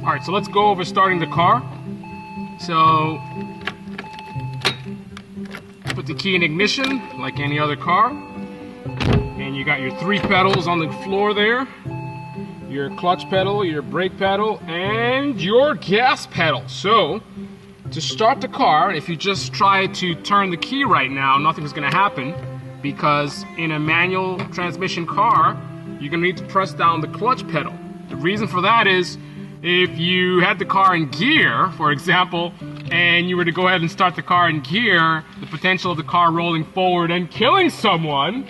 Alright, so let's go over starting the car. So, put the key in ignition, like any other car. And you got your 3 pedals on the floor there. Your clutch pedal, your brake pedal, and your gas pedal. So, to start the car, if you just try to turn the key right now, nothing's gonna happen, because in a manual transmission car, you're gonna need to press down the clutch pedal. The reason for that is, if you had the car in gear, for example, and you were to go ahead and start the car in gear, the potential of the car rolling forward and killing someone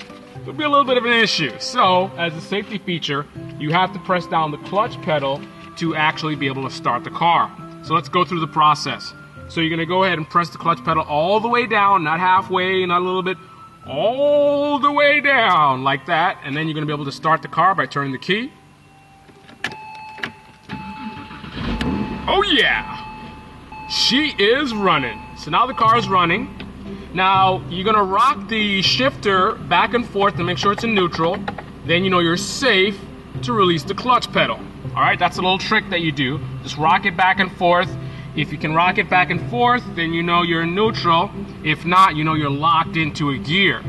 would be a little bit of an issue. So, as a safety feature, you have to press down the clutch pedal to actually be able to start the car. So let's go through the process. So you're gonna go ahead and press the clutch pedal all the way down, not halfway, not a little bit, all the way down, like that. And then you're gonna be able to start the car by turning the key. Oh yeah! She is running. So now the car is running. Now, you're gonna rock the shifter back and forth to make sure it's in neutral. Then you know you're safe to release the clutch pedal. All right, that's a little trick that you do. Just rock it back and forth. If you can rock it back and forth, then you know you're in neutral. If not, you know you're locked into a gear.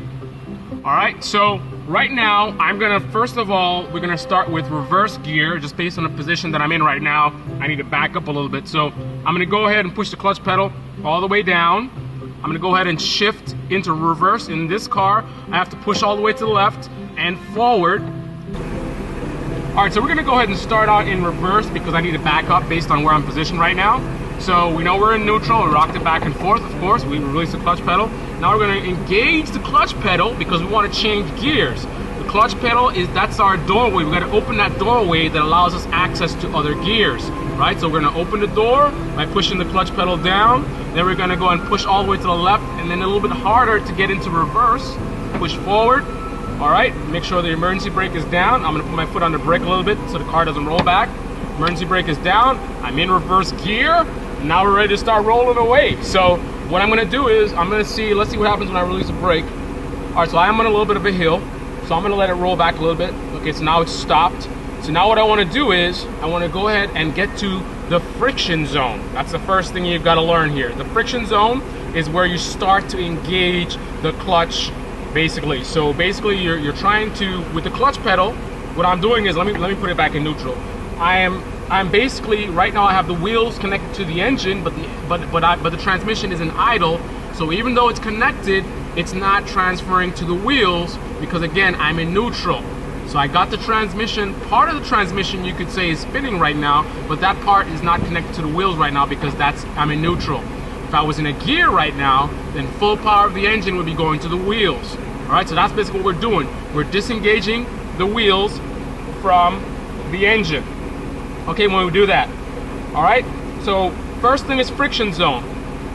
All right, so right now, I'm gonna, first of all, we're gonna start with reverse gear, just based on the position that I'm in right now. I need to back up a little bit. So I'm gonna go ahead and push the clutch pedal all the way down. I'm gonna go ahead and shift into reverse. In this car, I have to push all the way to the left and forward. All right, so we're gonna go ahead and start out in reverse because I need to back up based on where I'm positioned right now. So we know we're in neutral, we rocked it back and forth, of course, we release the clutch pedal. Now we're gonna engage the clutch pedal because we wanna change gears. The clutch pedal that's our doorway. We gotta open that doorway that allows us access to other gears, right? So we're gonna open the door by pushing the clutch pedal down. Then we're gonna go and push all the way to the left, and then a little bit harder to get into reverse. Push forward, all right? Make sure the emergency brake is down. I'm gonna put my foot on the brake a little bit so the car doesn't roll back. Emergency brake is down. I'm in reverse gear. Now we're ready to start rolling away. So what I'm gonna do is, let's see what happens when I release the brake. All right, so I am on a little bit of a hill. So I'm gonna let it roll back a little bit. Okay, so now it's stopped. So now what I wanna do is, I wanna go ahead and get to the friction zone. That's the first thing you've gotta learn here. The friction zone is where you start to engage the clutch, basically. So basically you're trying to, with the clutch pedal, what I'm doing is, let me put it back in neutral. I'm basically, right now I have the wheels connected to the engine, but the transmission is in idle. So even though it's connected, it's not transferring to the wheels because again, I'm in neutral. So I got the transmission, part of the transmission you could say is spinning right now, but that part is not connected to the wheels right now because I'm in neutral. If I was in a gear right now, then full power of the engine would be going to the wheels. All right, so that's basically what we're doing. We're disengaging the wheels from the engine. Okay, when we do that, all right? So first thing is friction zone.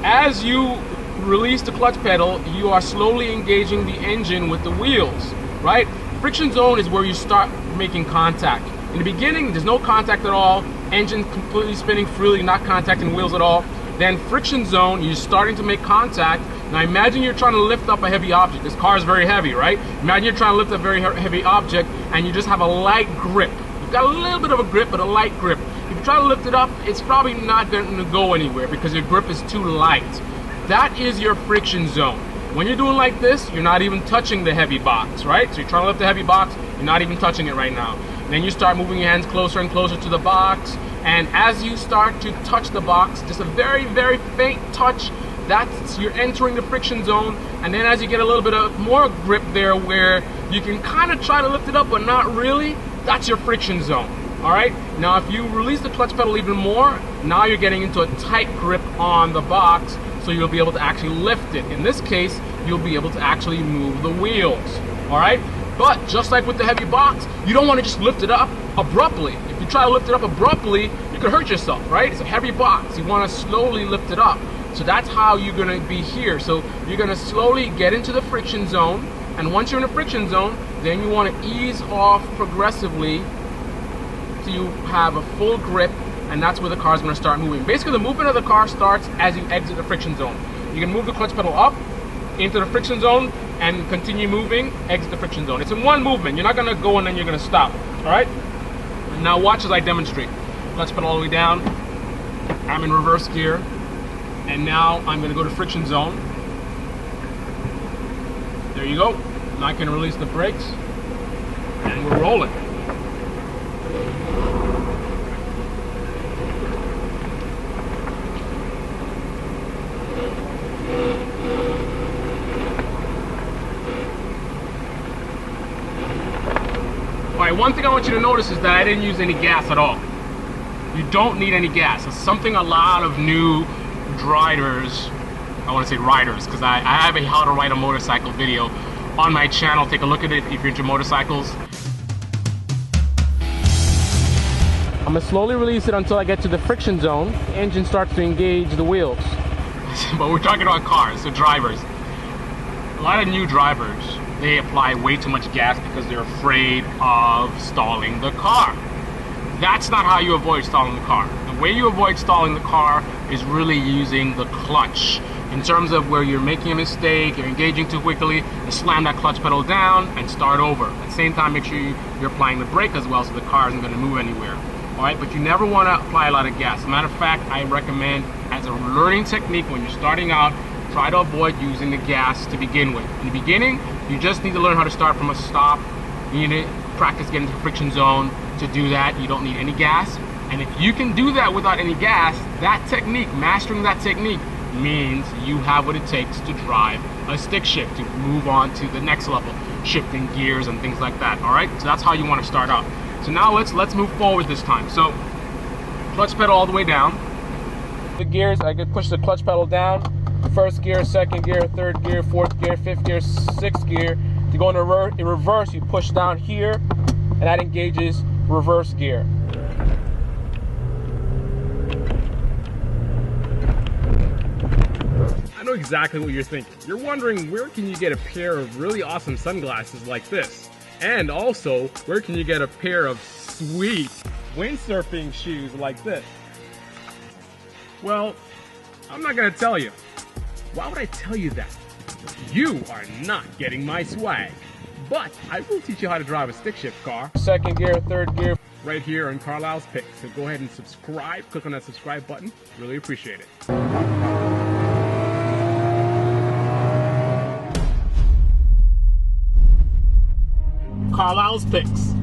As you release the clutch pedal, you are slowly engaging the engine with the wheels, right? Friction zone is where you start making contact. In the beginning, there's no contact at all. Engine completely spinning freely, not contacting wheels at all. Then friction zone, you're starting to make contact. Now imagine you're trying to lift up a heavy object. This car is very heavy, right? Imagine you're trying to lift a very heavy object and you just have a light grip. Got a little bit of a grip, but a light grip. If you try to lift it up, it's probably not going to go anywhere because your grip is too light. That is your friction zone. When you're doing like this, you're not even touching the heavy box, right? So you're trying to lift the heavy box, you're not even touching it right now. Then you start moving your hands closer and closer to the box, and as you start to touch the box, just a very, very faint touch, you're entering the friction zone. And then as you get a little bit of more grip there where you can kind of try to lift it up, but not really, that's your friction zone. All right, now if you release the clutch pedal even more, now you're getting into a tight grip on the box, so you'll be able to actually lift it. In this case, you'll be able to actually move the wheels. All right, but just like with the heavy box, you don't want to just lift it up abruptly. If you try to lift it up abruptly, you could hurt yourself, right? It's a heavy box. You want to slowly lift it up. So that's how you're going to be here. So you're going to slowly get into the friction zone, and once you're in the friction zone, then you want to ease off progressively so you have a full grip, and that's where the car is going to start moving. Basically, the movement of the car starts as you exit the friction zone. You can move the clutch pedal up into the friction zone and continue moving, exit the friction zone. It's in one movement. You're not going to go and then you're going to stop. All right? Now watch as I demonstrate. Clutch pedal all the way down. I'm in reverse gear. And now I'm going to go to friction zone. There you go. Now I can release the brakes. And we're rolling. Alright, one thing I want you to notice is that I didn't use any gas at all. You don't need any gas. It's something a lot of new riders, I want to say riders, because I have a how to ride a motorcycle video on my channel. Take a look at it if you're into motorcycles. I'm going to slowly release it until I get to the friction zone. The engine starts to engage the wheels. But we're talking about cars, so drivers. A lot of new drivers, they apply way too much gas because they're afraid of stalling the car. That's not how you avoid stalling the car. The way you avoid stalling the car is really using the clutch. In terms of where you're making a mistake, you're engaging too quickly, you slam that clutch pedal down and start over. At the same time, make sure you're applying the brake as well so the car isn't going to move anywhere. Alright, but you never want to apply a lot of gas. As a matter of fact, I recommend, as a learning technique when you're starting out, try to avoid using the gas to begin with. In the beginning, you just need to learn how to start from a stop. You need to practice getting to the friction zone. To do that, you don't need any gas. And if you can do that without any gas, that technique, mastering that technique, means you have what it takes to drive a stick shift, to move on to the next level, shifting gears and things like that. Alright, so that's how you want to start out. So now let's move forward this time. So clutch pedal all the way down. The gears, I can push the clutch pedal down. First gear, second gear, third gear, fourth gear, fifth gear, sixth gear. To go in reverse, you push down here, and that engages reverse gear. I know exactly what you're thinking. You're wondering, where can you get a pair of really awesome sunglasses like this? And also, where can you get a pair of sweet windsurfing shoes like this? Well, I'm not gonna tell you. Why would I tell you that? You are not getting my swag. But I will teach you how to drive a stick shift car. Second gear, third gear, right here on Carlyle's Picks. So go ahead and subscribe. Click on that subscribe button. Really appreciate it. Carlyle's Picks.